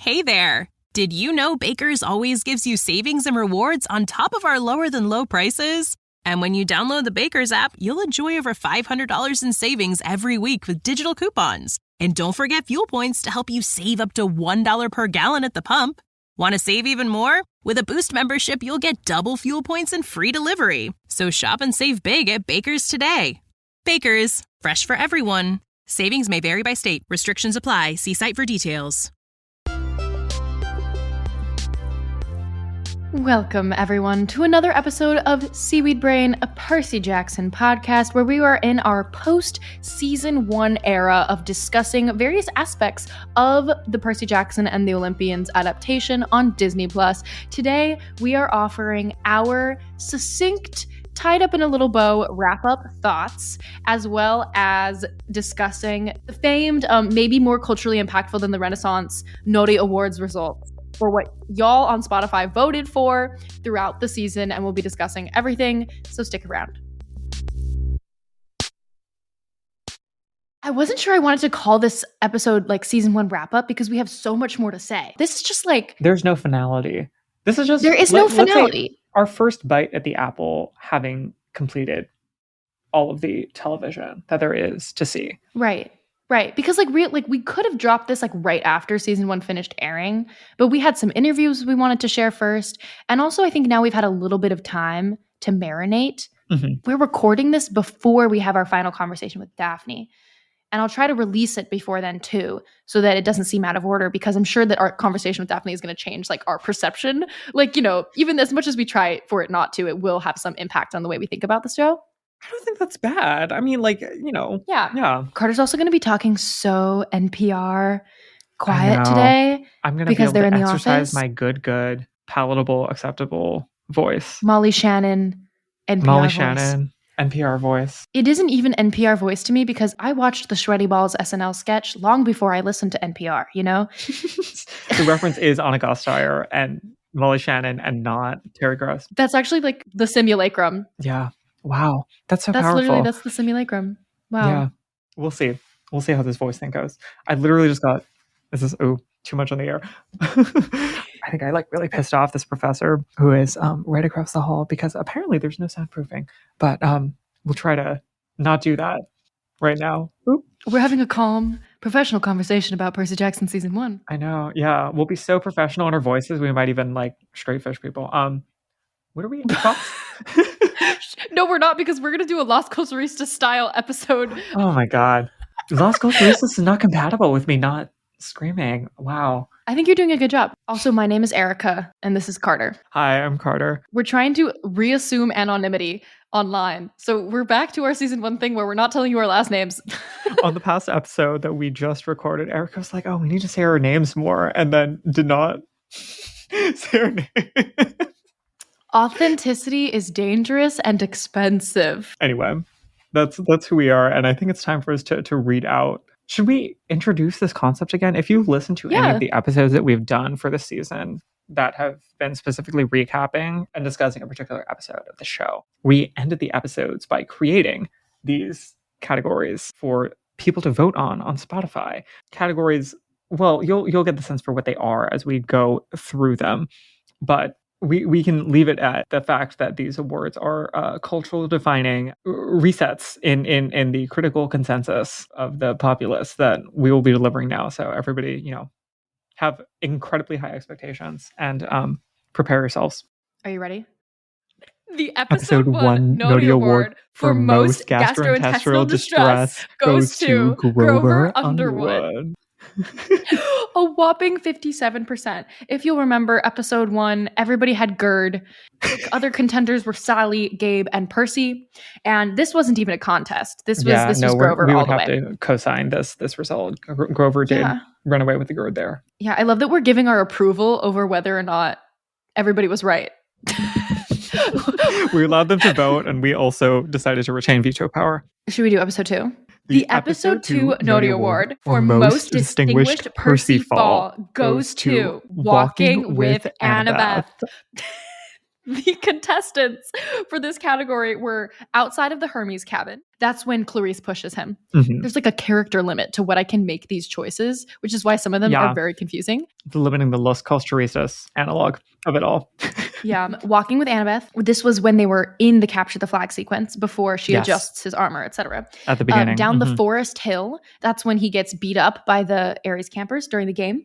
Hey there! Did you know Baker's always gives you savings and rewards on top of our lower-than-low prices? And when you download the Baker's app, you'll enjoy over $500 in savings every week with digital coupons. And don't forget fuel points to help you save up to $1 per gallon at the pump. Want to save even more? With a Boost membership, you'll get double fuel points and free delivery. So shop and save big at Baker's today. Baker's, fresh for everyone. Savings may vary by state. Restrictions apply. See site for details. Welcome, everyone, to another episode of Seaweed Brain, a Percy Jackson podcast where we are in our post-season 1 era of discussing various aspects of the Percy Jackson and the Olympians adaptation on Disney+. Today, we are offering our succinct, tied up in a little bow wrap-up thoughts, as well as discussing the famed, maybe more culturally impactful than the Renaissance, Nori Awards results for what y'all on Spotify voted for throughout the season, and we'll be discussing everything, so stick around. I wasn't sure I wanted to call this episode like season 1 wrap-up because we have so much more to say. This is just like... There's no finality. This is just... There is no finality. Our first bite at the apple, having completed all of the television that there is to see. Right, because we could have dropped this like right after season 1 finished airing, but we had some interviews we wanted to share first, and also I think now we've had a little bit of time to marinate. Mm-hmm. We're recording this before we have our final conversation with Daphne, and I'll try to release it before then too, so that it doesn't seem out of order, because I'm sure that our conversation with Daphne is going to change like our perception. Like, you know, even as much as we try for it not to, it will have some impact on the way we think about the show. I don't think that's bad. I mean, like, you know. Yeah. Carter's also going to be talking so NPR quiet today. I'm going to be able to exercise my good, palatable, acceptable voice. Molly Shannon, NPR voice. It isn't even NPR voice to me because I watched the Shreddy Balls SNL sketch long before I listened to NPR, you know? The reference is Anna Gasteyer and Molly Shannon and not Terry Gross. That's actually like the simulacrum. Yeah. Wow. That's so powerful. That's the simulacrum. Wow. Yeah. We'll see. We'll see how this voice thing goes. I literally just got, too much on the air. I think I like really pissed off this professor who is right across the hall because apparently there's no soundproofing. But we'll try to not do that right now. Oop. We're having a calm, professional conversation about Percy Jackson season 1. I know. Yeah. We'll be so professional in our voices. We might even like straight fish people. What are we? No, we're not, because we're going to do a Las Culturistas style episode. Oh my God. Las Culturistas is not compatible with me not screaming. Wow. I think you're doing a good job. Also, my name is Erica, and this is Carter. Hi, I'm Carter. We're trying to reassume anonymity online. So we're back to our season 1 thing where we're not telling you our last names. On the past episode that we just recorded, Erica was like, oh, we need to say our names more, and then did not say our name. Authenticity is dangerous and expensive. Anyway, that's who we are, and I think it's time for us to read out. Should we introduce this concept again? If you listen to any of the episodes that we've done for this season that have been specifically recapping and discussing a particular episode of the show, we ended the episodes by creating these categories for people to vote on Spotify. Categories, well, you'll get the sense for what they are as we go through them, but we can leave it at the fact that these awards are cultural defining resets in the critical consensus of the populace that we will be delivering now. So everybody, you know, have incredibly high expectations and prepare yourselves. Are you ready? The episode 1 Nori Award for most gastrointestinal distress goes to Grover Underwood. A whopping 57%. If you'll remember episode 1, everybody had GERD. Other contenders were Sally, Gabe, and Percy. And this wasn't even a contest. This was Grover we all would the have way. To co-sign this result. Grover did run away with the GERD there. Yeah, I love that we're giving our approval over whether or not everybody was right. We allowed them to vote, and we also decided to retain veto power. Should we do episode 2? The episode 2 Nori Award for most distinguished Percy Fall goes to Walking with Annabeth. the contestants for this category were outside of the Hermes cabin. That's when Clarice pushes him. Mhm. There's like a character limit to what I can make these choices, which is why some of them are very confusing. Limiting the Los Costaristas analog of it all. Yeah. Walking with Annabeth. This was when they were in the capture the flag sequence before she adjusts his armor, etc. At the beginning. Down the forest hill. That's when he gets beat up by the Ares campers during the game.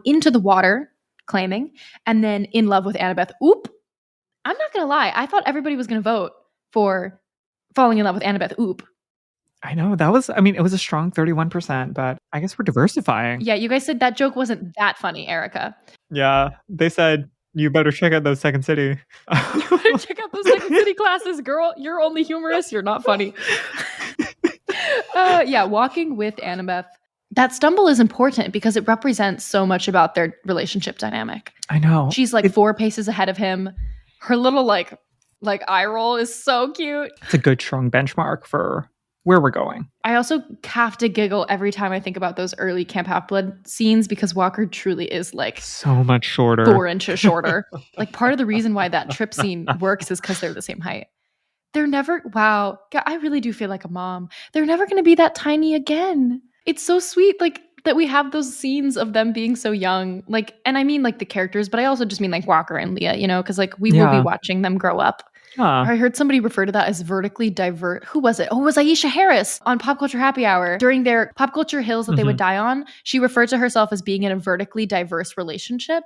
Into the water, claiming. And then in love with Annabeth. Oop. I'm not going to lie. I thought everybody was going to vote for falling in love with Annabeth. Oop. I know. That was, I mean, it was a strong 31%, but I guess we're diversifying. Yeah, you guys said that joke wasn't that funny, Erica. Yeah, they said, you better check out those Second City. You better check out those Second City classes, girl. You're only humorous. You're not funny. Yeah, walking with Annabeth. That stumble is important because it represents so much about their relationship dynamic. I know. She's like 4 paces ahead of him. Her little like eye roll is so cute. It's a good, strong benchmark for where we're going. I also have to giggle every time I think about those early Camp Half-Blood scenes because Walker truly is like so much shorter. 4 inches shorter. Like part of the reason why that trip scene works is because they're the same height. They're never, wow, I really do feel like a mom. They're never going to be that tiny again. It's so sweet, like that we have those scenes of them being so young. Like, and I mean like the characters, but I also just mean like Walker and Leah, you know, because like we will be watching them grow up. I heard somebody refer to that as vertically diverse. Who was it? Oh, it was Aisha Harris on Pop Culture Happy Hour. During their Pop Culture Hills that they would die on, she referred to herself as being in a vertically diverse relationship.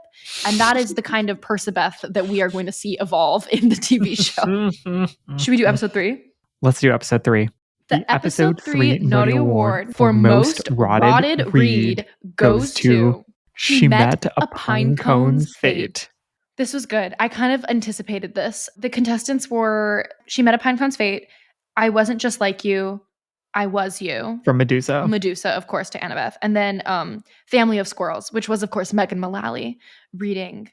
And that is the kind of Percybeth that we are going to see evolve in the TV show. Should we do episode 3? Let's do episode 3. The episode 3 Nori Award for most rotted read goes to She Met a Pinecone's Fate. This was good. I kind of anticipated this. The contestants were She Met a Pinecone's Fate, I Wasn't Just Like You, I Was You. From Medusa. Medusa, of course, to Annabeth. And then Family of Squirrels, which was, of course, Megan Mullally reading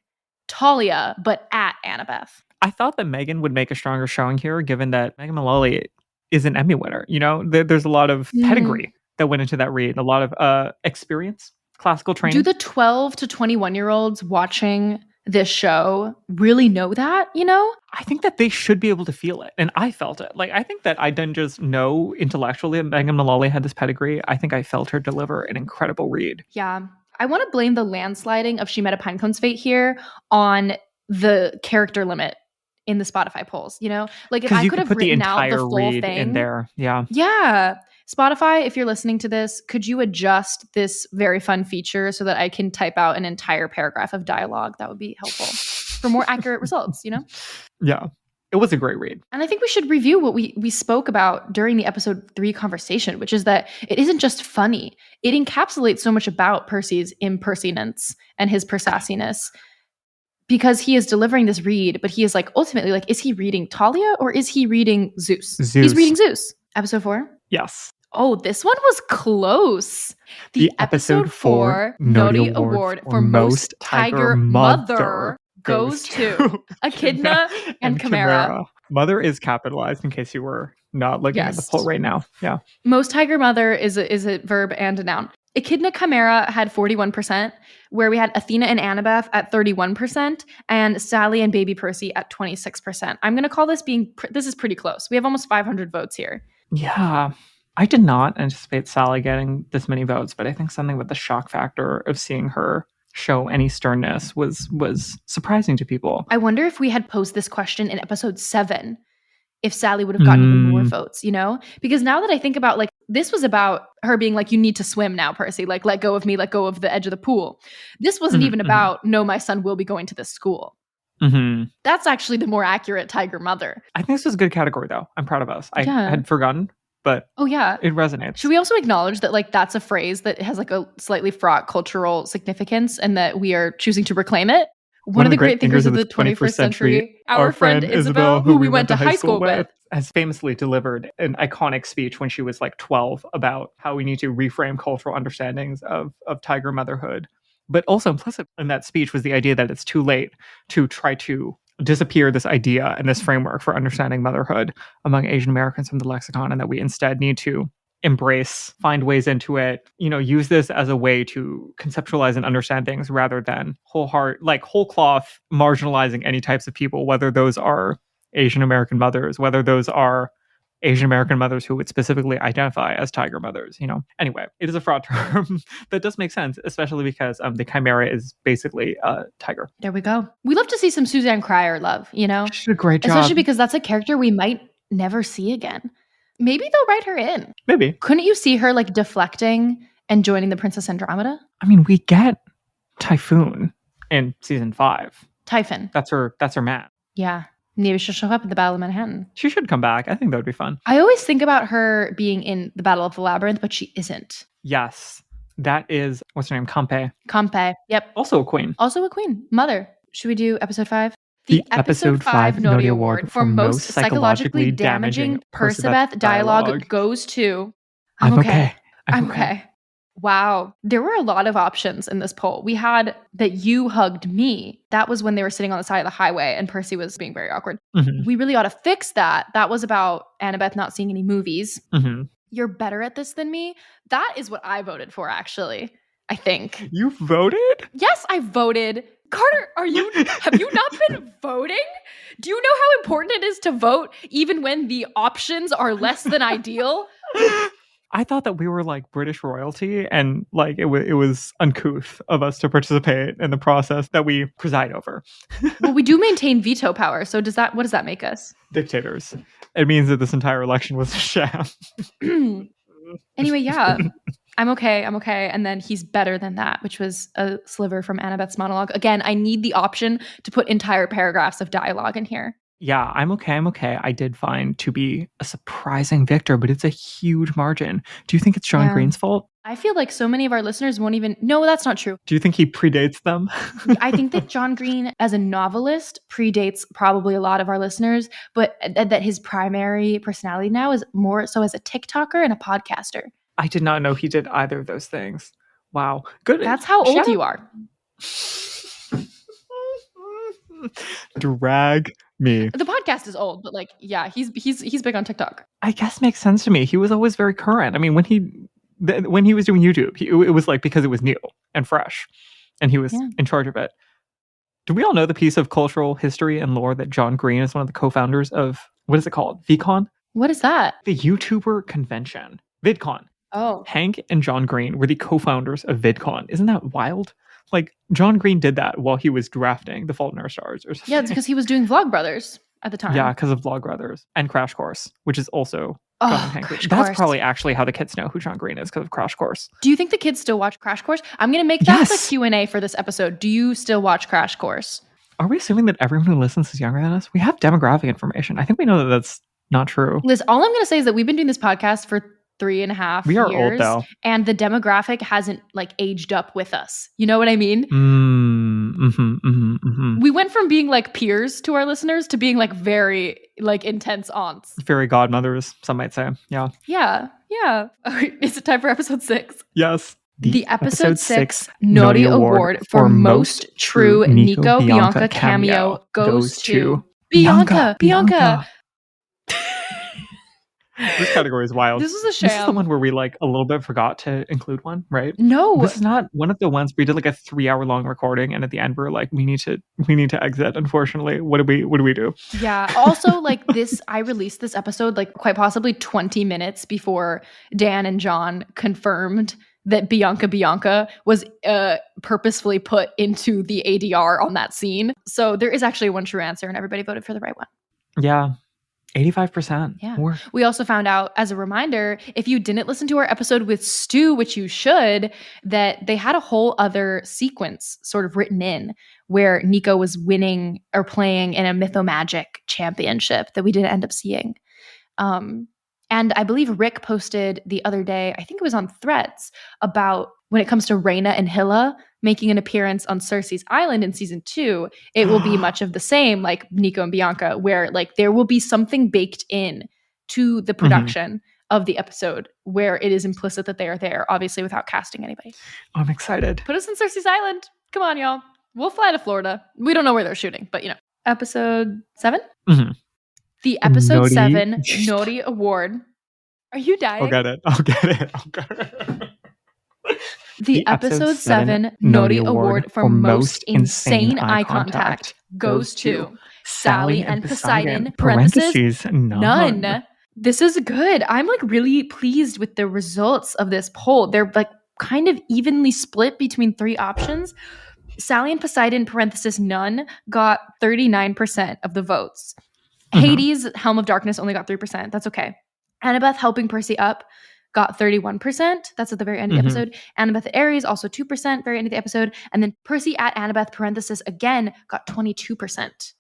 Talia, but at Annabeth. I thought that Megan would make a stronger showing here, given that Megan Mullally is an Emmy winner. You know, there's a lot of pedigree that went into that read, a lot of experience, classical training. Do the 12 to 21-year-olds watching this show really know that, you know? I think that they should be able to feel it. And I felt it. Like, I think that I didn't just know intellectually that Megan Mullally had this pedigree. I think I felt her deliver an incredible read. Yeah. I want to blame the landsliding of She Met a Pinecone's Fate here on the character limit in the Spotify polls, you know? Like, if I could have written out the full thing in there. Yeah. Yeah. Spotify, if you're listening to this, could you adjust this very fun feature so that I can type out an entire paragraph of dialogue? That would be helpful for more accurate results, you know? Yeah. It was a great read. And I think we should review what we spoke about during the episode 3 conversation, which is that it isn't just funny. It encapsulates so much about Percy's impersonance and his persassiness because he is delivering this read, but he is like, ultimately, like, is he reading Talia or is he reading Zeus? He's reading Zeus. Episode 4? Yes. Oh, this one was close. The episode 4 Nori Award for most Tiger Mother goes to Echidna and Chimera. Mother is capitalized in case you were not looking at the poll right now. Yeah. Most Tiger Mother is a verb and a noun. Echidna Chimera had 41%, where we had Athena and Annabeth at 31%, and Sally and Baby Percy at 26%. I'm going to call this this is pretty close. We have almost 500 votes here. Yeah. I did not anticipate Sally getting this many votes, but I think something with the shock factor of seeing her show any sternness was surprising to people. I wonder if we had posed this question in episode 7, if Sally would have gotten even more votes, you know? Because now that I think about, like, this was about her being like, you need to swim now, Percy. Like, let go of me, let go of the edge of the pool. This wasn't even about, no, my son will be going to this school. That's actually the more accurate Tiger Mother. I think this was a good category, though. I'm proud of us. I had forgotten, but it resonates. Should we also acknowledge that, like, that's a phrase that has like a slightly fraught cultural significance and that we are choosing to reclaim it? One of the great thinkers of the 21st century, our friend Isabel, who we went to high school with, has famously delivered an iconic speech when she was like 12 about how we need to reframe cultural understandings of tiger motherhood. But also implicit in that speech was the idea that it's too late to try to disappear this idea and this framework for understanding motherhood among Asian Americans from the lexicon, and that we instead need to embrace, find ways into it, use this as a way to conceptualize and understand things rather than whole cloth marginalizing any types of people, whether those are Asian American mothers, whether those are Asian American mothers who would specifically identify as tiger mothers, Anyway, it is a fraud term that does make sense, especially because the Chimera is basically a tiger. There we go. We love to see some Suzanne Cryer love, She did a great job. Especially because that's a character we might never see again. Maybe they'll write her in. Maybe. Couldn't you see her like deflecting and joining the Princess Andromeda? I mean, we get Typhoon in season 5. Typhon. That's her man. Yeah. Maybe she'll show up at the Battle of Manhattan. She should come back. I think that would be fun. I always think about her being in the Battle of the Labyrinth, but she isn't. Yes. That is, what's her name? Campe. Yep. Also a queen. Mother. Should we do episode 5? The episode 5 Nori Award for most psychologically damaging Percebeth dialogue goes to... I'm okay. I'm okay. Wow. There were a lot of options in this poll. We had that you hugged me. That was when they were sitting on the side of the highway and Percy was being very awkward. Mm-hmm. We really ought to fix that. That was about Annabeth not seeing any movies. Mm-hmm. You're better at this than me. That is what I voted for, actually. I think. You voted? Yes, I voted. Carter, have you not been voting? Do you know how important it is to vote even when the options are less than ideal? I thought that we were like British royalty and like it was uncouth of us to participate in the process that we preside over. Well, we do maintain veto power. So what does that make us? Dictators. It means that this entire election was a sham. Anyway, yeah. I'm okay. And then he's better than that, which was a sliver from Annabeth's monologue. Again, I need the option to put entire paragraphs of dialogue in here. Yeah, I'm okay. I did find to be a surprising victor, but it's a huge margin. Do you think it's John Green's fault? I feel like so many of our listeners won't even... No, that's not true. Do you think he predates them? I think that John Green, as a novelist, predates probably a lot of our listeners, but that his primary personality now is more so as a TikToker and a podcaster. I did not know he did either of those things. Wow. Good. That's how old you are. Drag me. The podcast is old, but like, yeah, he's big on TikTok. I guess makes sense to me. He was always very current. I mean, when he was doing YouTube, it was like because it was new and fresh, and he was in charge of it. Do we all know the piece of cultural history and lore that John Green is one of the co-founders of, what is it called? VidCon? What is that? The YouTuber convention. VidCon. Oh. Hank and John Green were the co-founders of VidCon. Isn't that wild? Like, John Green did that while he was drafting The Fault in Our Stars or something. Yeah, it's because he was doing Vlogbrothers at the time. Yeah, because of Vlogbrothers. And Crash Course, which is also John and Hank Green. That's probably actually how the kids know who John Green is, because of Crash Course. Do you think the kids still watch Crash Course? I'm going to make that the Q&A for this episode. Do you still watch Crash Course? Are we assuming that everyone who listens is younger than us? We have demographic information. I think we know that that's not true. Liz, all I'm going to say is that we've been doing this podcast for 3.5 years. We are old, though. And the demographic hasn't like aged up with us. You know what I mean? We went from being like peers to our listeners to being like very like intense aunts. Very godmothers, some might say. Yeah. Yeah. Okay, is it time for episode 6? Yes. The episode 6 Nori Award for most true Nico Bianca cameo goes to Bianca. This category is wild. This is a sham. This is the one where we like a little bit forgot to include one, right? No. This is not one of the ones we did like a 3-hour long recording and at the end we're like, we need to exit, unfortunately. What do we do? Yeah. Also, like this, I released this episode like quite possibly 20 minutes before Dan and John confirmed that Bianca was purposefully put into the ADR on that scene. So there is actually one true answer and everybody voted for the right one. Yeah. 85%. Yeah. We also found out, as a reminder, if you didn't listen to our episode with Stu, which you should, that they had a whole other sequence sort of written in where Nico was winning or playing in a Mythomagic championship that we didn't end up seeing. And I believe Rick posted the other day, I think it was on Threads, about when it comes to Rhaena and Hilla making an appearance on Cersei's Island in season 2, it will be much of the same, like Nico and Bianca, where like there will be something baked in to the production of the episode where it is implicit that they are there, obviously without casting anybody. I'm excited. Put us on Cersei's Island. Come on, y'all. We'll fly to Florida. We don't know where they're shooting, but you know. Episode 7? Mm-hmm. The episode 7 Nori Award Are you dying? I'll get it. I'll get it. The episode 7 Nori Award for most insane eye contact goes to Sally and Poseidon, parentheses, none. This is good. I'm like really pleased with the results of this poll. They're like kind of evenly split between 3 options. Sally and Poseidon, parentheses, none, got 39% of the votes. Hades, Helm of Darkness, only got 3%. That's okay. Annabeth helping Percy up got 31%. That's at the very end of the episode. Annabeth at Ares, also 2%, very end of the episode. And then Percy at Annabeth, parenthesis, again, got 22%.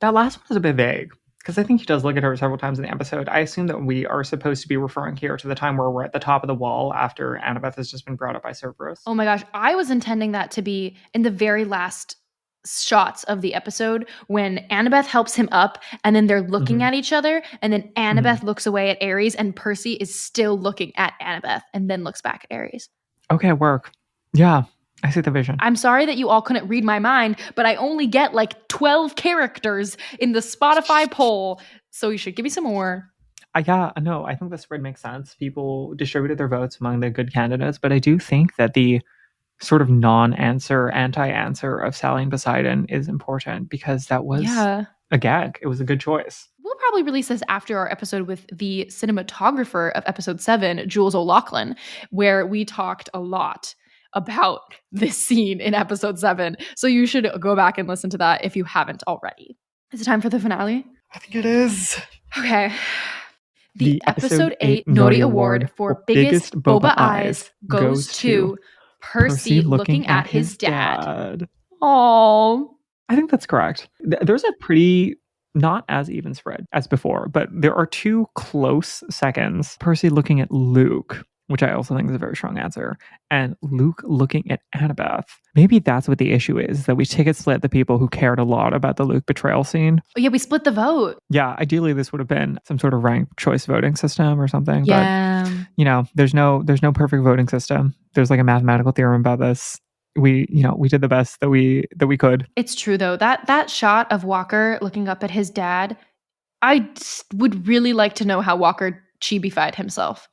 That last one is a bit vague, because I think he does look at her several times in the episode. I assume that we are supposed to be referring here to the time where we're at the top of the wall after Annabeth has just been brought up by Cerberus. Oh my gosh, I was intending that to be in the very last shots of the episode when Annabeth helps him up and then they're looking at each other and then Annabeth looks away at Ares and Percy is still looking at Annabeth and then looks back at Ares. Okay, work. Yeah, I see the vision. I'm sorry that you all couldn't read my mind, but I only get like 12 characters in the Spotify poll, so you should give me some more. Yeah, no, I think the spread makes sense. People distributed their votes among the good candidates, but I do think that the sort of non-answer, anti-answer of Sally and Poseidon is important because that was a gag. It was a good choice. We'll probably release this after our episode with the cinematographer of episode 7, Jules O'Loughlin, where we talked a lot about this scene in episode 7. So you should go back and listen to that if you haven't already. Is it time for the finale? I think it is. Okay. The episode 8 Nori Award for biggest boba eyes goes to Percy looking at his dad. Aww. I think that's correct. There's a pretty not as even spread as before, but there are 2 close seconds. Percy looking at Luke, which I also think is a very strong answer, and Luke looking at Annabeth. Maybe that's what the issue is, that we ticket split the people who cared a lot about the Luke betrayal scene. Oh yeah, we split the vote. Yeah, ideally this would have been some sort of ranked choice voting system or something. Yeah. But, you know, there's no perfect voting system. There's like a mathematical theorem about this. We did the best that we could. It's true though. That shot of Walker looking up at his dad, I would really like to know how Walker chibified himself.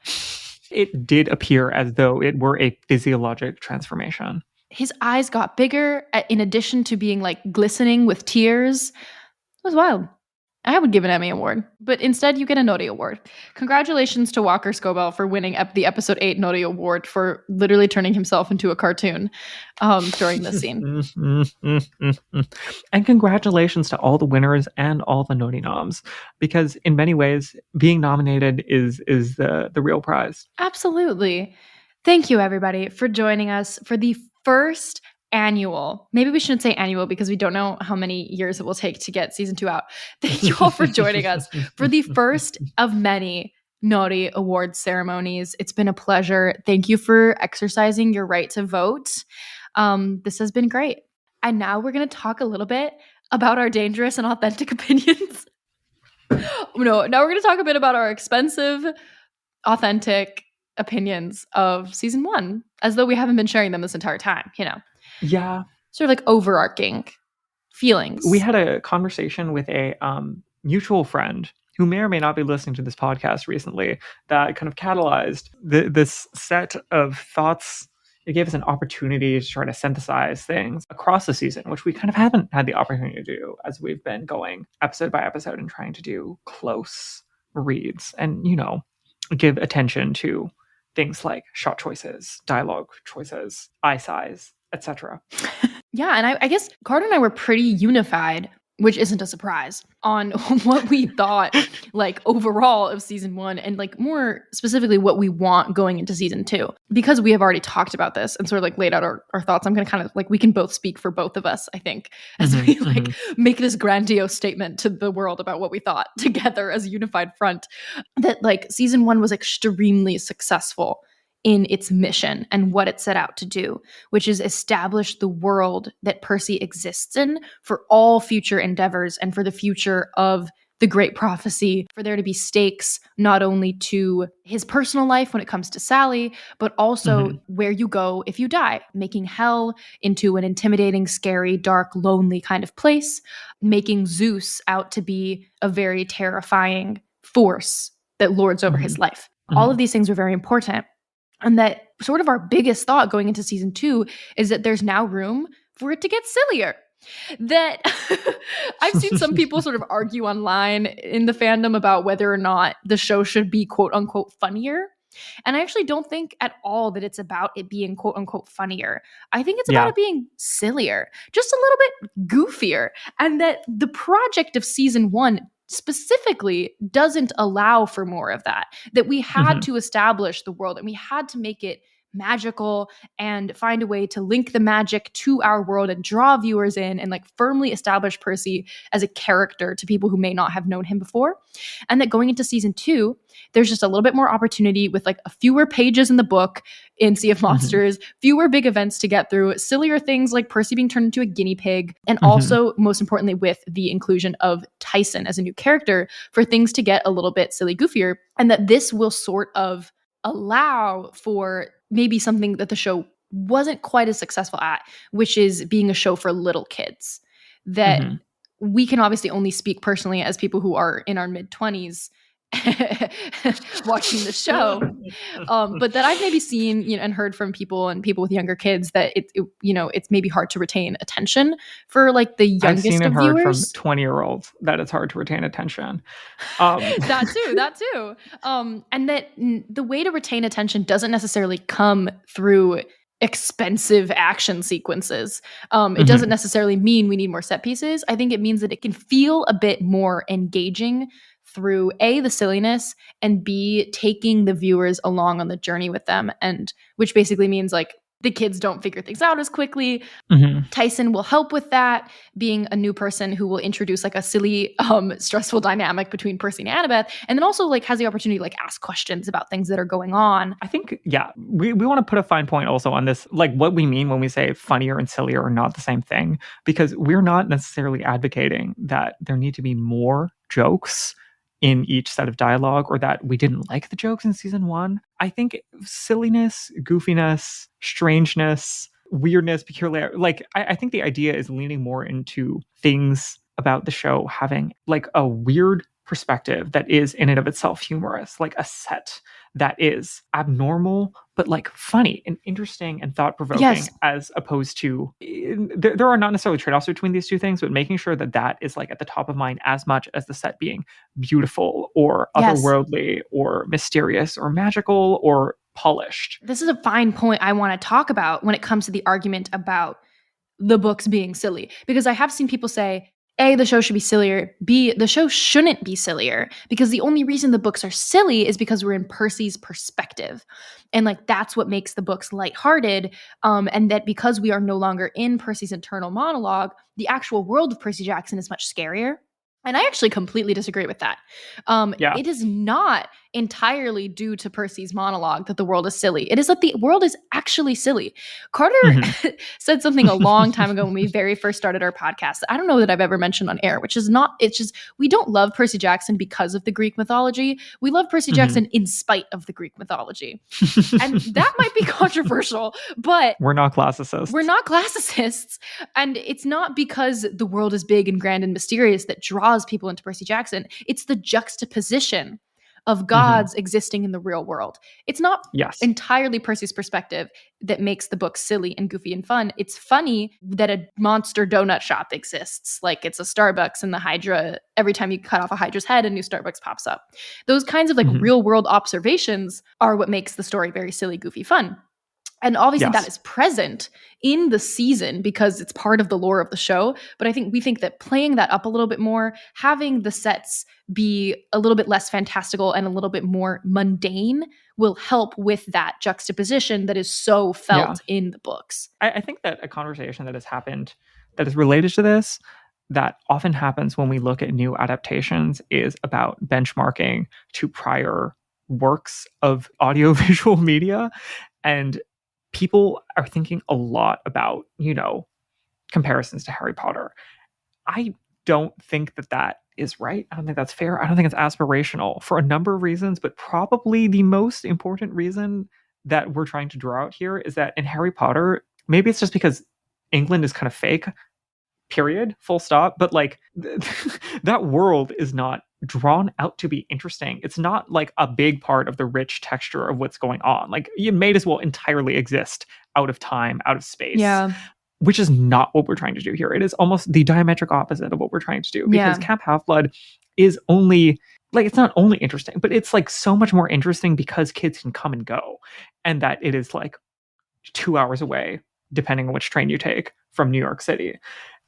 It did appear as though it were a physiologic transformation. His eyes got bigger in addition to being like glistening with tears. It was wild. I would give an Emmy award, but instead you get a Nori award. Congratulations to Walker Scobell for winning the episode 8 Nori award for literally turning himself into a cartoon during this scene. And congratulations to all the winners and all the Nori noms, because in many ways being nominated is the real prize. Absolutely. Thank you everybody for joining us for the first annual, maybe we shouldn't say annual because we don't know how many years it will take to get season 2 out. Thank you all for joining us for the first of many Nori Awards ceremonies. It's been a pleasure. Thank you for exercising your right to vote. This has been great. And now we're going to talk a little bit about our dangerous and authentic opinions. Now we're going to talk a bit about our expensive, authentic opinions of season 1, as though we haven't been sharing them this entire time, you know. Yeah. Sort of like overarching feelings. We had a conversation with a mutual friend who may or may not be listening to this podcast recently that kind of catalyzed this set of thoughts. It gave us an opportunity to try to synthesize things across the season, which we kind of haven't had the opportunity to do as we've been going episode by episode and trying to do close reads and, you know, give attention to things like shot choices, dialogue choices, eye size, etc. Yeah, and I guess Carter and I were pretty unified, which isn't a surprise, on what we thought like overall of season 1 and like more specifically what we want going into season 2. Because we have already talked about this and sort of like laid out our thoughts, I'm going to kind of like, we can both speak for both of us, I think, as we like make this grandiose statement to the world about what we thought together as a unified front, that like season 1 was extremely successful in its mission and what it set out to do, which is establish the world that Percy exists in for all future endeavors and for the future of the Great Prophecy, for there to be stakes not only to his personal life when it comes to Sally, but also where you go if you die, making hell into an intimidating, scary, dark, lonely kind of place, making Zeus out to be a very terrifying force that lords over his life. All of these things are very important. And that sort of our biggest thought going into season 2 is that there's now room for it to get sillier. That I've seen some people sort of argue online in the fandom about whether or not the show should be quote unquote funnier. And I actually don't think at all that it's about it being quote unquote funnier. I think it's about it being sillier, just a little bit goofier. And that the project of season 1 specifically doesn't allow for more of that. That we had to establish the world and we had to make it magical and find a way to link the magic to our world and draw viewers in and like firmly establish Percy as a character to people who may not have known him before. And that going into season 2, there's just a little bit more opportunity with like a fewer pages in the book in Sea of Monsters, fewer big events to get through, sillier things like Percy being turned into a guinea pig, and also most importantly with the inclusion of Tyson as a new character for things to get a little bit silly goofier. And that this will sort of allow for maybe something that the show wasn't quite as successful at, which is being a show for little kids. That we can obviously only speak personally as people who are in our mid-20s watching the show, but that I've maybe seen, and heard from people and people with younger kids that it's maybe hard to retain attention for like the youngest I've seen and of heard viewers. From 20-year-olds that it's hard to retain attention. That too. And that the way to retain attention doesn't necessarily come through expensive action sequences. It doesn't necessarily mean we need more set pieces. I think it means that it can feel a bit more engaging through A, the silliness, and B, taking the viewers along on the journey with them, and which basically means like the kids don't figure things out as quickly. Tyson will help with that, being a new person who will introduce like a silly, stressful dynamic between Percy and Annabeth, and then also like has the opportunity to like ask questions about things that are going on. I think, we want to put a fine point also on this, like what we mean when we say funnier and sillier are not the same thing, because we're not necessarily advocating that there need to be more jokes in each set of dialogue, or that we didn't like the jokes in season 1. I think silliness, goofiness, strangeness, weirdness, peculiar, like I think the idea is leaning more into things about the show having like a weird perspective that is in and of itself humorous, like a set that is abnormal but like funny and interesting and thought-provoking, as opposed to there are not necessarily trade-offs between these two things, but making sure that that is like at the top of mind as much as the set being beautiful or otherworldly or mysterious or magical or polished. This is a fine point I want to talk about when it comes to the argument about the books being silly, because I have seen people say, A, the show should be sillier. B, the show shouldn't be sillier, because the only reason the books are silly is because we're in Percy's perspective. And like, that's what makes the books lighthearted. And that because we are no longer in Percy's internal monologue, the actual world of Percy Jackson is much scarier. And I actually completely disagree with that. It is not entirely due to Percy's monologue that the world is silly. It is that the world is actually silly. Carter said something a long time ago when we very first started our podcast that I don't know that I've ever mentioned on air, which is not, it's just, we don't love Percy Jackson because of the Greek mythology. We love Percy Jackson in spite of the Greek mythology. And that might be controversial, but we're not classicists. And it's not because the world is big and grand and mysterious that draws people into Percy Jackson. It's the juxtaposition of gods existing in the real world. It's not entirely Percy's perspective that makes the book silly and goofy and fun. It's funny that a monster donut shop exists. Like it's a Starbucks and the Hydra, every time you cut off a Hydra's head, a new Starbucks pops up. Those kinds of like real world observations are what makes the story very silly, goofy, fun. And obviously that is present in the season because it's part of the lore of the show. But we think that playing that up a little bit more, having the sets be a little bit less fantastical and a little bit more mundane will help with that juxtaposition that is so felt in the books. I think that a conversation that has happened that is related to this, that often happens when we look at new adaptations, is about benchmarking to prior works of audiovisual media. And people are thinking a lot about, comparisons to Harry Potter. I don't think that is right. I don't think that's fair. I don't think it's aspirational for a number of reasons, but probably the most important reason that we're trying to draw out here is that in Harry Potter, maybe it's just because England is kind of fake, period, full stop. But like that world is not drawn out to be interesting. It's not like a big part of the rich texture of what's going on. Like you may as well entirely exist out of time, out of space. Yeah. Which is not what we're trying to do here. It is almost the diametric opposite of what we're trying to do, because Camp Half-Blood is only like, it's not only interesting, but it's like so much more interesting because kids can come and go, and that it is like 2 hours away, depending on which train you take, from New York City.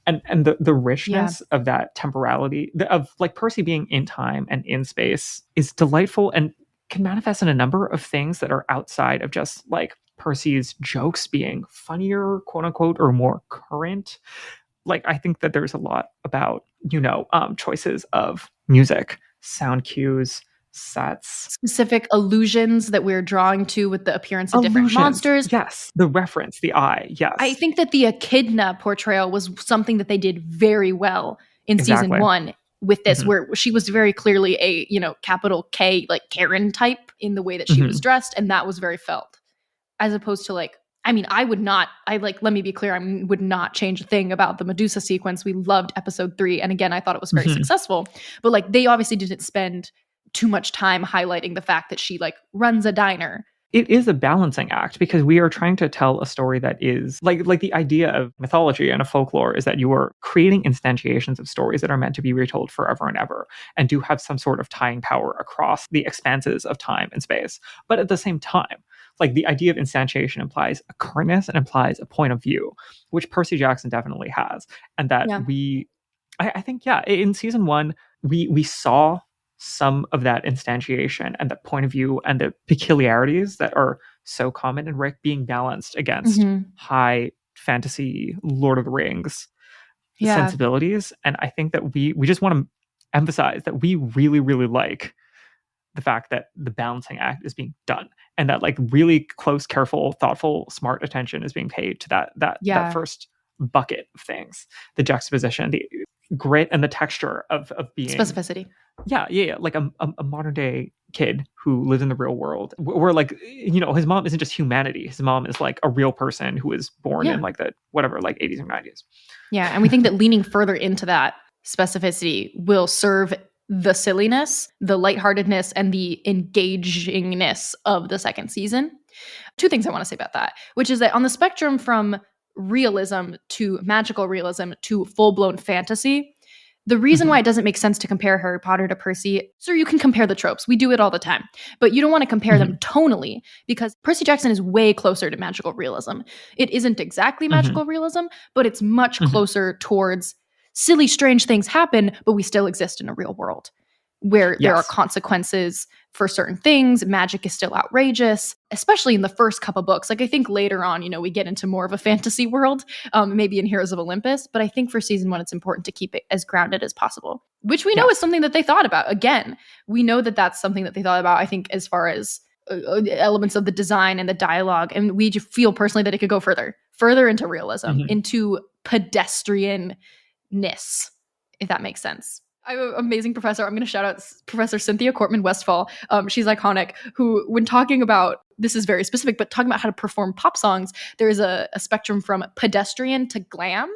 And the richness of that temporality, of like Percy being in time and in space, is delightful and can manifest in a number of things that are outside of just like Percy's jokes being funnier, quote unquote, or more current. Like, I think that there's a lot about, choices of music, sound cues, sets, specific allusions that we're drawing to with the appearance of different monsters. Yes, the reference, the eye. Yes, I think that the echidna portrayal was something that they did very well in season 1 with this, where she was very clearly a capital K, like Karen type in the way that she was dressed, and that was very felt, as opposed to like, I mean, let me be clear, I would not change a thing about the Medusa sequence. We loved episode 3, and again, I thought it was very successful, but like they obviously didn't spend too much time highlighting the fact that she like runs a diner. It is a balancing act, because we are trying to tell a story that is like the idea of mythology and of folklore is that you are creating instantiations of stories that are meant to be retold forever and ever, and do have some sort of tying power across the expanses of time and space. But at the same time, like the idea of instantiation implies a currentness and implies a point of view, which Percy Jackson definitely has. And that I think, in season 1, we saw some of that instantiation and that point of view and the peculiarities that are so common in Rick being balanced against high fantasy Lord of the Rings sensibilities. And I think that we just want to emphasize that we really, really like the fact that the balancing act is being done, and that like really close, careful, thoughtful, smart attention is being paid to that first bucket of things, the juxtaposition, the grit, and the texture of being specificity. Like a modern day kid who lives in the real world, where like, his mom isn't just humanity. His mom is like a real person who was born in like the whatever, like 80s or 90s. Yeah. And we think that leaning further into that specificity will serve the silliness, the lightheartedness, and the engagingness of the second season. 2 things I want to say about that, which is that on the spectrum from realism to magical realism to full-blown fantasy, the reason why it doesn't make sense to compare Harry Potter to Percy, so you can compare the tropes. We do it all the time. But you don't want to compare them tonally, because Percy Jackson is way closer to magical realism. It isn't exactly magical realism, but it's much closer towards silly, strange things happen, but we still exist in a real world where there are consequences for certain things. Magic is still outrageous, especially in the first couple books. Like I think later on, we get into more of a fantasy world, maybe in Heroes of Olympus. But I think for season 1, it's important to keep it as grounded as possible, which we know is something that they thought about. Again, we know that that's something that they thought about, I think, as far as elements of the design and the dialogue. And we feel personally that it could go further into realism, into pedestrianness, if that makes sense. I have an amazing professor. I'm going to shout out Professor Cynthia Cortman Westfall. She's iconic, who, when talking about, this is very specific, but talking about how to perform pop songs, there is a spectrum from pedestrian to glam.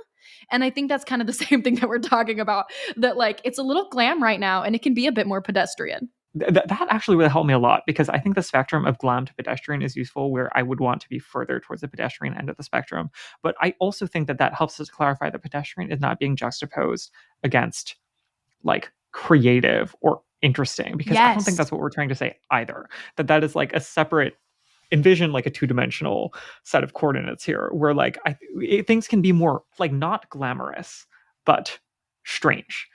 And I think that's kind of the same thing that we're talking about, that like it's a little glam right now and it can be a bit more pedestrian. That actually really helped me a lot, because I think the spectrum of glam to pedestrian is useful, where I would want to be further towards the pedestrian end of the spectrum. But I also think that helps us clarify that pedestrian is not being juxtaposed against like creative or interesting, because I don't think that's what we're trying to say either. That is like a separate, envision like a 2-dimensional set of coordinates here, where like things can be more like not glamorous, but strange,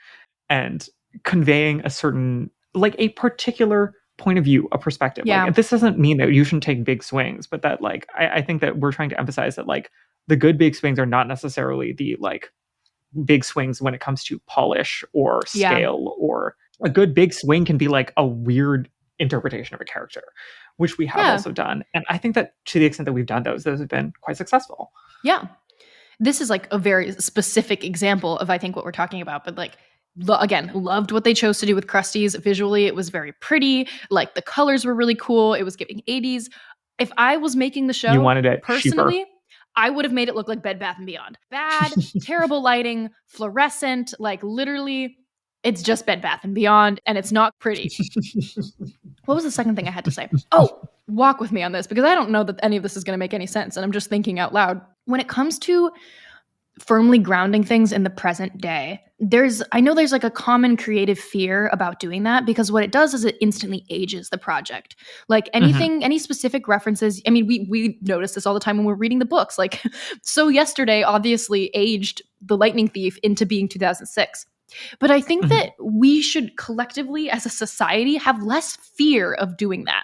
and conveying a certain, like a particular point of view, a perspective. Like, this doesn't mean that you shouldn't take big swings, but that like, I think that we're trying to emphasize that like the good big swings are not necessarily the like big swings when it comes to polish or scale, or a good big swing can be like a weird interpretation of a character, which we have also done. And I think that to the extent that we've done those have been quite successful. Yeah. This is like a very specific example of, I think, what we're talking about. But like, again, loved what they chose to do with Krusty's. Visually, it was very pretty. Like the colors were really cool. It was giving 80s. If I was making the show, you wanted it personally, cheaper. I would have made it look like Bed Bath & Beyond. Bad, terrible lighting, fluorescent, like literally it's just Bed Bath & Beyond, and it's not pretty. What was the second thing I had to say? Oh, walk with me on this, because I don't know that any of this is going to make any sense, and I'm just thinking out loud. When it comes to firmly grounding things in the present day, I know there's like a common creative fear about doing that, because what it does is it instantly ages the project. Like anything, any specific references. I mean, we notice this all the time when we're reading the books. Like, So Yesterday obviously aged The Lightning Thief into being 2006. But I think that we should collectively, as a society, have less fear of doing that.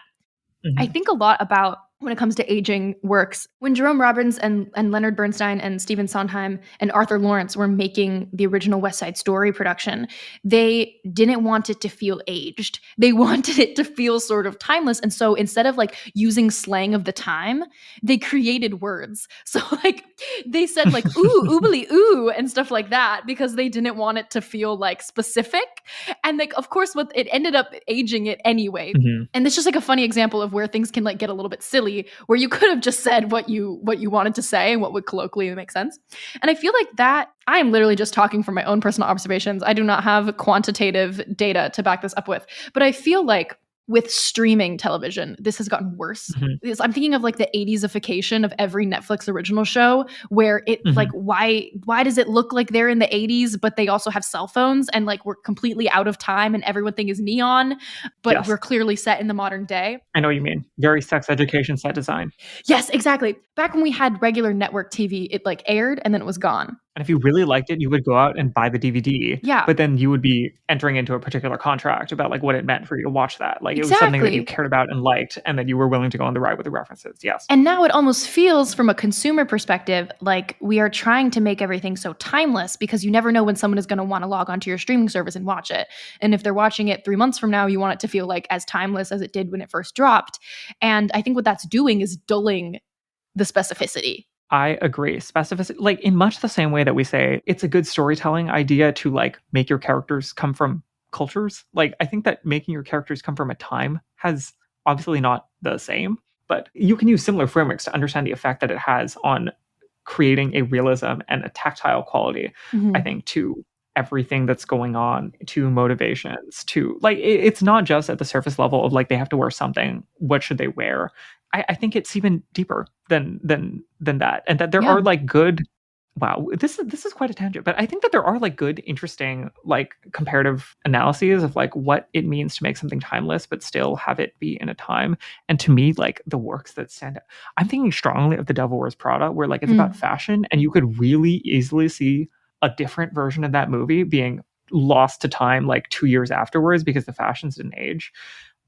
I think a lot about when it comes to aging works. When Jerome Robbins and Leonard Bernstein and Stephen Sondheim and Arthur Lawrence were making the original West Side Story production, they didn't want it to feel aged. They wanted it to feel sort of timeless. And so instead of like using slang of the time, they created words. So like they said like, ooh, oobly ooh, and stuff like that, because they didn't want it to feel like specific. And like, of course, what it ended up aging it anyway. And it's just like a funny example of where things can like get a little bit silly, where you could have just said what you wanted to say and what would colloquially make sense. And I feel like that I am literally just talking from my own personal observations. I do not have quantitative data to back this up with, but I feel like with streaming television, this has gotten worse. I'm thinking of like the 80s-ification of every Netflix original show, where it like, why does it look like they're in the 80s, but they also have cell phones, and like we're completely out of time and everything is neon, but we're clearly set in the modern day. I know what you mean. Very sex education set design. Yes, exactly. Back when we had regular network TV, it like aired and then it was gone. And if you really liked it, you would go out and buy the DVD. Yeah. But then you would be entering into a particular contract about like what it meant for you to watch that. Like it was something that you cared about and liked, and then you were willing to go on the ride with the references. Yes. And now it almost feels, from a consumer perspective, like we are trying to make everything so timeless, because you never know when someone is going to want to log onto your streaming service and watch it. And if they're watching it 3 months from now, you want it to feel like as timeless as it did when it first dropped. And I think what that's doing is dulling the specificity. I agree. Specificity, like in much the same way that we say it's a good storytelling idea to like make your characters come from cultures. Like I think that making your characters come from a time has obviously not the same, but you can use similar frameworks to understand the effect that it has on creating a realism and a tactile quality, I think, to everything that's going on, to motivations, to like it's not just at the surface level of like they have to wear something, what should they wear. I think it's even deeper than that, and that there are like good. Wow, this is quite a tangent, but I think that there are like good, interesting, like comparative analyses of like what it means to make something timeless but still have it be in a time. And to me, like the works that stand out, I'm thinking strongly of The Devil Wears Prada, where like it's about fashion, and you could really easily see a different version of that movie being lost to time like 2 years afterwards because the fashions didn't age.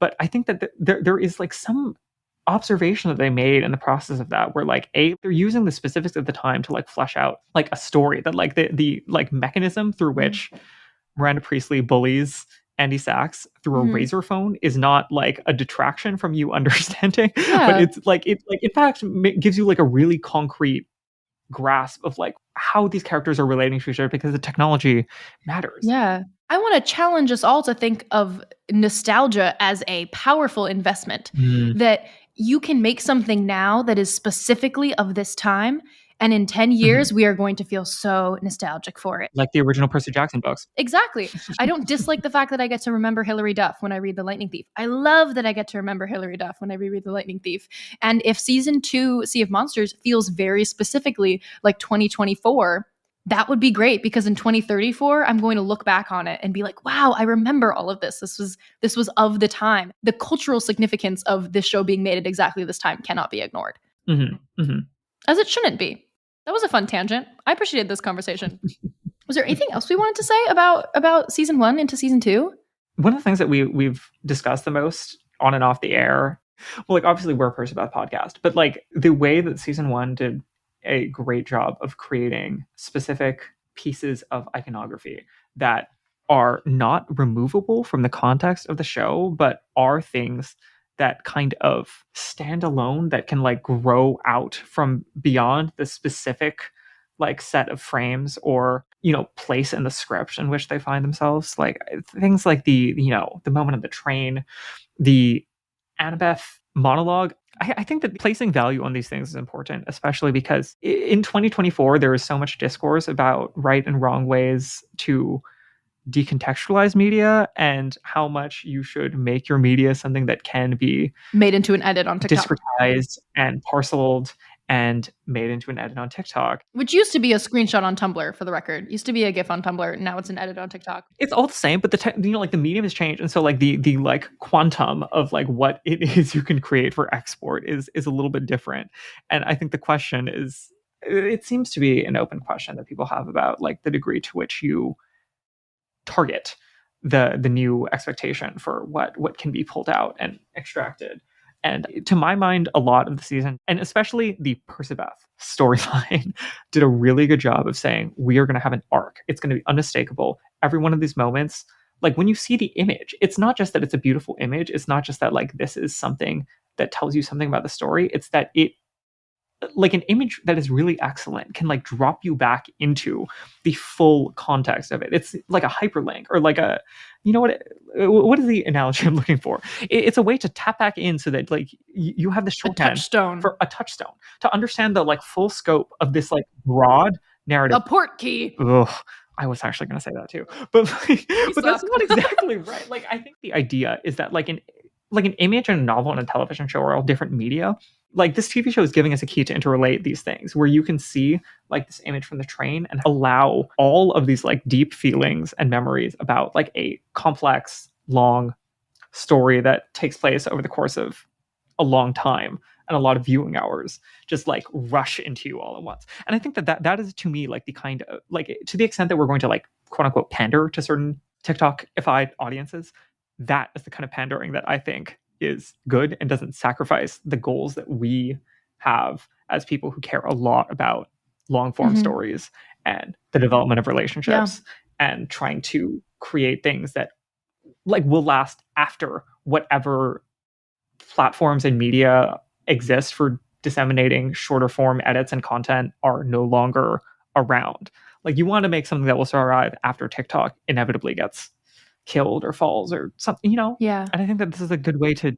But I think that there is like some observation that they made in the process of that, where like they're using the specifics of the time to like flesh out like a story that like the like mechanism through which Miranda Priestley bullies Andy Sachs through a razor phone is not like a detraction from you understanding, but it's like it like in fact gives you like a really concrete grasp of like how these characters are relating to each other, because the technology matters. Yeah. I want to challenge us all to think of nostalgia as a powerful investment, that you can make something now that is specifically of this time, and in 10 years, we are going to feel so nostalgic for it. Like the original Percy Jackson books. Exactly. I don't dislike the fact that I get to remember Hilary Duff when I read The Lightning Thief. I love that I get to remember Hilary Duff when I reread The Lightning Thief. And if season 2, Sea of Monsters, feels very specifically like 2024, that would be great, because in 2034, I'm going to look back on it and be like, wow, I remember all of this. This was of the time. The cultural significance of this show being made at exactly this time cannot be ignored. As it shouldn't be. That was a fun tangent. I appreciated this conversation. Was there anything else we wanted to say about season 1 into season 2? One of the things that we've discussed the most on and off the air, well, like obviously we're a Percy Bath podcast, but like the way that season 1 did a great job of creating specific pieces of iconography that are not removable from the context of the show, but are things that kind of stand alone, that can like grow out from beyond the specific like set of frames or, you know, place in the script in which they find themselves. Like things like the moment of the train, the Annabeth monologue. I think that placing value on these things is important, especially because in 2024, there is so much discourse about right and wrong ways to decontextualize media and how much you should make your media something that can be made into an edit on TikTok, discretized and parceled and made into an edit on TikTok. Which used to be a screenshot on Tumblr, for the record. Used to be a GIF on Tumblr. Now it's an edit on TikTok. It's all the same, but the the medium has changed, and so like the like quantum of like what it is you can create for export is a little bit different. And I think the question is, it seems to be an open question that people have about like the degree to which you target the new expectation for what can be pulled out and extracted. And to my mind, a lot of the season, and especially the Percy storyline, did a really good job of saying, we are going to have an arc. It's going to be unmistakable. Every one of these moments, like when you see the image, it's not just that it's a beautiful image. It's not just that like this is something that tells you something about the story. It's that it, like an image that is really excellent, can like drop you back into the full context of it. It's like a hyperlink, or like a, you know what is the analogy I'm looking for? It's a way to tap back in so that like you have the shorthand touchstone for a touchstone to understand the like full scope of this like broad narrative. A port key. Ugh, I was actually going to say that too, but that's not exactly right. Like I think the idea is that like an image and a novel and a television show are all different media. Like this TV show is giving us a key to interrelate these things, where you can see like this image from the train and allow all of these like deep feelings and memories about like a complex, long story that takes place over the course of a long time and a lot of viewing hours just like rush into you all at once. And I think that is, to me, like the kind of, like, to the extent that we're going to like quote unquote pander to certain TikTok-ified audiences, that is the kind of pandering that I think is good and doesn't sacrifice the goals that we have as people who care a lot about long form stories and the development of relationships and trying to create things that like will last after whatever platforms and media exist for disseminating shorter form edits and content are no longer around. Like you want to make something that will survive after TikTok inevitably gets killed or falls or something, you know? Yeah. And I think that this is a good way to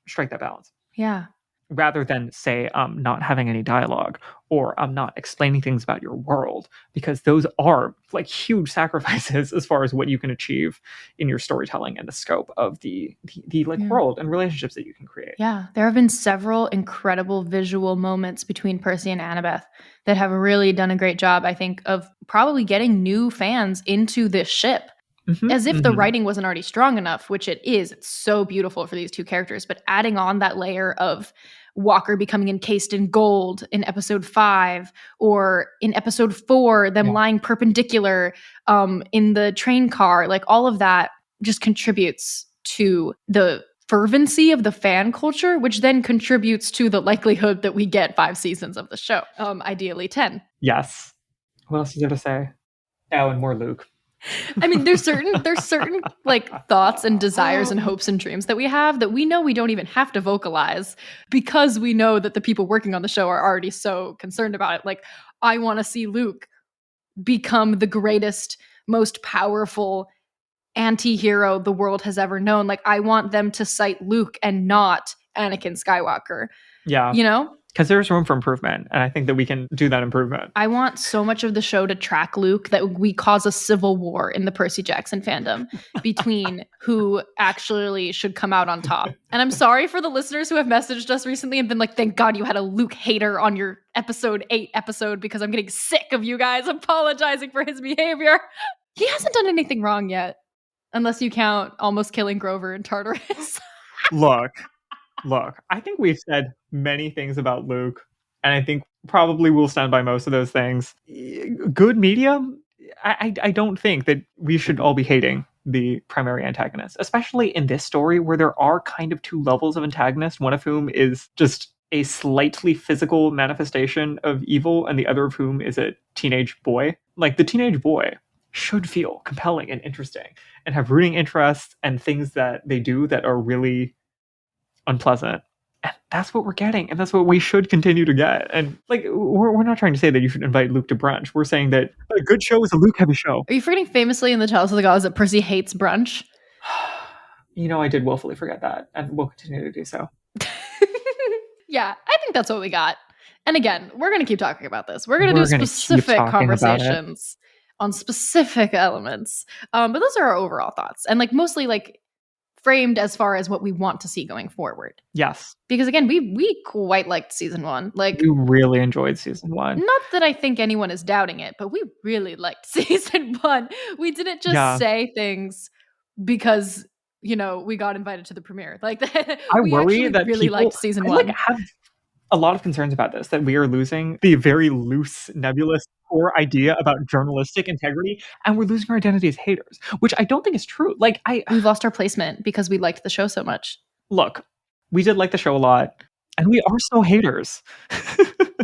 strike that balance. Yeah. Rather than say not having any dialogue or not explaining things about your world, because those are like huge sacrifices as far as what you can achieve in your storytelling and the scope of the like world and relationships that you can create. Yeah, there have been several incredible visual moments between Percy and Annabeth that have really done a great job, I think, of probably getting new fans into this ship. As if the writing wasn't already strong enough, which it is. It's so beautiful for these two characters, but adding on that layer of Walker becoming encased in gold in episode 5, or in episode 4, them lying perpendicular in the train car, like all of that just contributes to the fervency of the fan culture, which then contributes to the likelihood that we get 5 seasons of the show, ideally 10. Yes. What else is there to say? Oh, and more Luke. I mean, there's certain like thoughts and desires and hopes and dreams that we have that we know we don't even have to vocalize, because we know that the people working on the show are already so concerned about it. Like, I want to see Luke become the greatest, most powerful anti-hero the world has ever known. Like, I want them to cite Luke and not Anakin Skywalker. Yeah. You know? Because there's room for improvement, and I think that we can do that improvement. I want so much of the show to track Luke that we cause a civil war in the Percy Jackson fandom between who actually should come out on top. And I'm sorry for the listeners who have messaged us recently and been like, thank God you had a Luke hater on your episode 8 episode, because I'm getting sick of you guys apologizing for his behavior. He hasn't done anything wrong yet, unless you count almost killing Grover in Tartarus. Look, I think we've said many things about Luke, and I think probably we'll stand by most of those things. Good media, I don't think that we should all be hating the primary antagonist, especially in this story where there are kind of 2 levels of antagonist, one of whom is just a slightly physical manifestation of evil, and the other of whom is a teenage boy. Like, the teenage boy should feel compelling and interesting and have rooting interests and things that they do that are really unpleasant, and that's what we're getting, and that's what we should continue to get. And like, we're not trying to say that you should invite Luke to brunch. We're saying that a good show is a Luke heavy show. Are you forgetting famously in the Chalice of the Gods that Percy hates brunch? You know, I did willfully forget that, and will continue to do so. Yeah, I think that's what we got. And again, we're going to keep talking about this. We're going to do specific conversations on specific elements. But those are our overall thoughts. And like mostly like framed as far as what we want to see going forward. Yes. Because again, we quite liked season 1. Like, we really enjoyed season 1. Not that I think anyone is doubting it, but we really liked season 1. We didn't just say things because, you know, we got invited to the premiere. Like I worry that really liked season 1. Like, have a lot of concerns about this, that we are losing the very loose, nebulous core idea about journalistic integrity, and we're losing our identity as haters, which I don't think is true. Like, we've lost our placement because we liked the show so much. Look, we did like the show a lot, and we are still haters.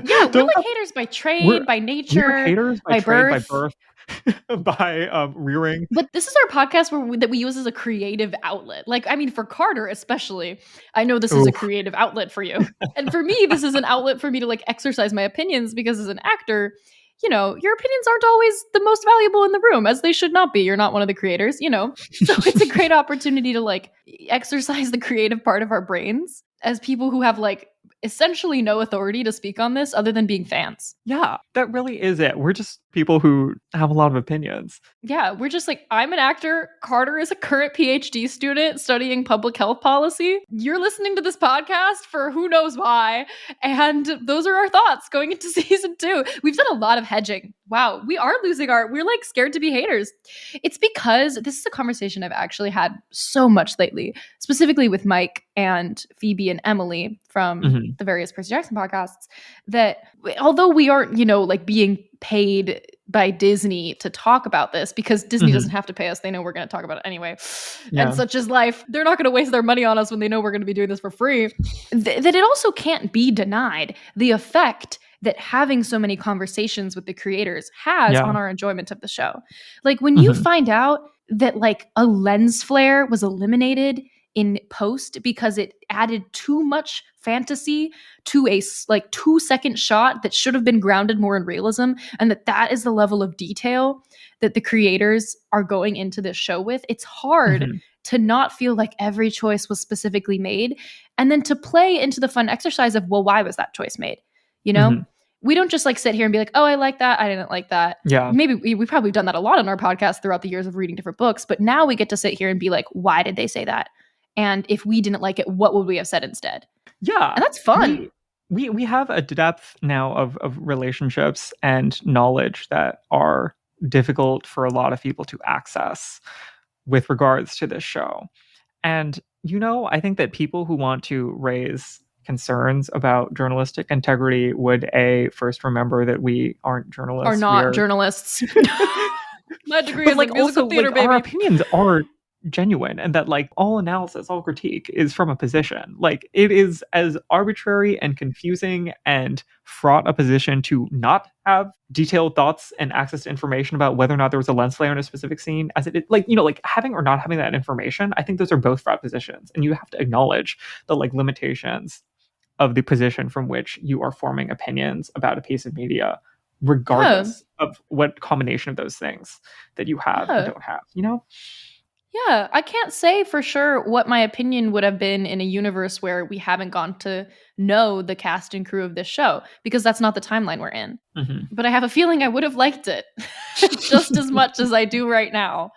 Yeah, we're like haters by trade, by nature, we're haters by trade, birth. by birth. By rearing. But this is our podcast that we use as a creative outlet. Like, I mean, for Carter especially, I know this is a creative outlet for you. And for me, this is an outlet for me to like exercise my opinions, because as an actor, you know, your opinions aren't always the most valuable in the room, as they should not be. You're not one of the creators, you know. So it's a great opportunity to like exercise the creative part of our brains as people who have like essentially no authority to speak on this other than being fans. Yeah, that really is it. We're just people who have a lot of opinions. Yeah, we're just like, I'm an actor. Carter is a current PhD student studying public health policy. You're listening to this podcast for who knows why. And those are our thoughts going into season 2. We've done a lot of hedging. Wow, we're like scared to be haters. It's because this is a conversation I've actually had so much lately, specifically with Mike and Phoebe and Emily from the various Percy Jackson podcasts, that although we aren't, you know, like being paid by Disney to talk about this, because Disney doesn't have to pay us. They know we're going to talk about it anyway. Yeah. And such is life. They're not going to waste their money on us when they know we're going to be doing this for free. That it also can't be denied the effect that having so many conversations with the creators has on our enjoyment of the show. Like when you find out that like a lens flare was eliminated in post because it added too much fantasy to a like 2-second shot that should have been grounded more in realism, and that is the level of detail that the creators are going into this show with, it's hard to not feel like every choice was specifically made, and then to play into the fun exercise of, well, why was that choice made? You know? We don't just like sit here and be like, oh, I like that, I didn't like that. Yeah. Maybe we've probably done that a lot on our podcast throughout the years of reading different books, but now we get to sit here and be like, why did they say that? And if we didn't like it, what would we have said instead? Yeah. And that's fun. We have a depth now of relationships and knowledge that are difficult for a lot of people to access with regards to this show. And, you know, I think that people who want to raise concerns about journalistic integrity would first remember that we aren't journalists. Are not journalists. My degree is like musical theater, baby. Our opinions are genuine, and that like all analysis, all critique is from a position. Like it is as arbitrary and confusing and fraught a position to not have detailed thoughts and access to information about whether or not there was a lens flare in a specific scene as it is, like, you know, like having or not having that information. I think those are both fraught positions, and you have to acknowledge the like limitations of the position from which you are forming opinions about a piece of media, regardless of what combination of those things that you have and don't have, you know? Yeah, I can't say for sure what my opinion would have been in a universe where we haven't gone to know the cast and crew of this show, because that's not the timeline we're in. But I have a feeling I would have liked it just as much as I do right now.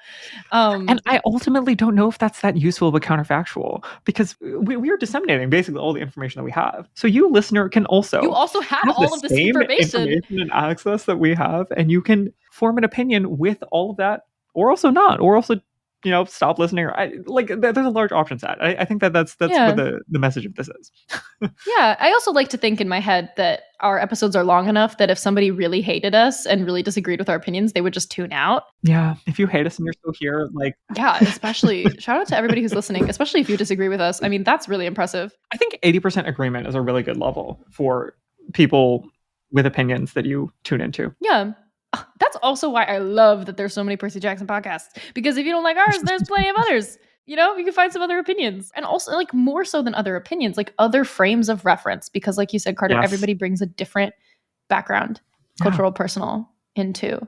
And I ultimately don't know if that's that useful but counterfactual, because we are disseminating basically all the information that we have. So you, listener, can also have all of this information and access that we have, and you can form an opinion with all of that, or also not, or also, you know, stop listening. There's a large option set. I think that's what the message of this is. Yeah, I also like to think in my head that our episodes are long enough that if somebody really hated us and really disagreed with our opinions, they would just tune out. Yeah, if you hate us and you're still here, like... Yeah, especially, shout out to everybody who's listening, especially if you disagree with us. I mean, that's really impressive. I think 80% agreement is a really good level for people with opinions that you tune into. Yeah. That's also why I love that there's so many Percy Jackson podcasts, because if you don't like ours, there's plenty of others. You know, you can find some other opinions, and also like more so than other opinions, like other frames of reference, because like you said, Carter, everybody brings a different background, cultural, personal, into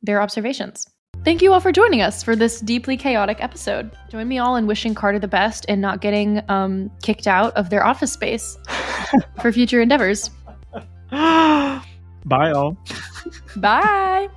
their observations. Thank you all for joining us for this deeply chaotic episode. Join me all in wishing Carter the best and not getting kicked out of their office space for future endeavors. Bye, all. Bye.